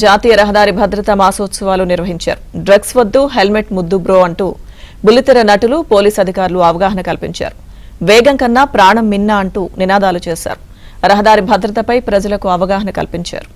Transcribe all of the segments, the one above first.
జాతీయ రహదారి భద్రతా మాసోత్సవాలు నిర్వహించారు. డ్రగ్స్ వద్దు, హెల్మెట్ ముద్దు బ్రో అంటూ బుల్లితెర నటులు, పోలీస్ అధికారులు అవగాహన కల్పించారు. వేగం కన్నా ప్రాణం మిన్న అంటూ నినాదాలు చేశారు. రహదారి భద్రతపై ప్రజలకు అవగాహన కల్పించారు.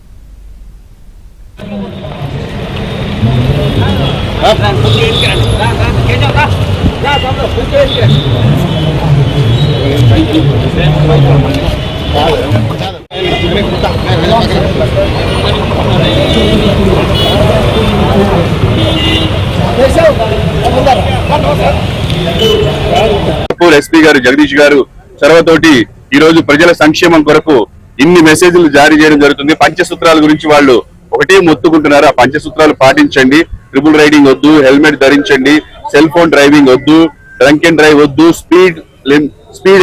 ఎస్పీ గారు జగదీష్ గారు చొరవతోటి ఈ రోజు ప్రజల సంక్షేమం కొరకు ఇన్ని మెసేజ్లు జారీ చేయడం జరుగుతుంది. పంచసూత్రాల గురించి వాళ్ళు ఒకటే మొత్తుకుంటున్నారు. ఆ పంచసూత్రాలు పాటించండి. ట్రిపుల్ రైడింగ్ వద్దు, హెల్మెట్ ధరించండి, సెల్ ఫోన్ డ్రైవింగ్ వద్దు, డ్రంక్ అండ్ డ్రైవ్ వద్దు, స్పీడ్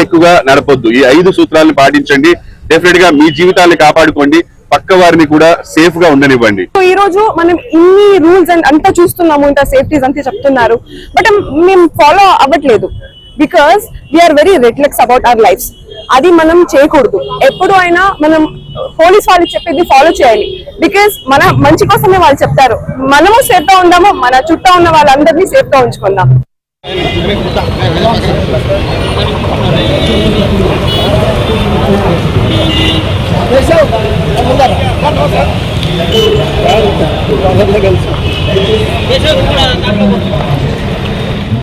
ఎక్కువగా నడపొద్దు. ఈ 5 సూత్రాలను పాటించండి. డెఫినెట్ గా మీ జీవితాన్ని కాపాడుకోండి, పక్క వారిని కూడా సేఫ్ గా ఉండనివ్వండి. ఈ రోజు మనం ఇన్ని రూల్స్ అంతా చూస్తున్నాము, ఇంత సేఫ్టీస్ అంతా చెప్తున్నారు, బట్ మేము ఫాలో అవ్వట్లేదు. Because we are very reckless about our lives. అది మనం చేయకూడదు. ఎప్పుడు అయినా మనం పోలీస్ వాళ్ళు చెప్పేది ఫాలో చేయాలి. బికాస్ మన మంచి కోసమే వాళ్ళు చెప్తారు. మనము సేఫ్ గా ఉందాము, మన చుట్టూ ఉన్న వాళ్ళందరినీ సేఫ్ గా ఉంచుకుందాం. దేశం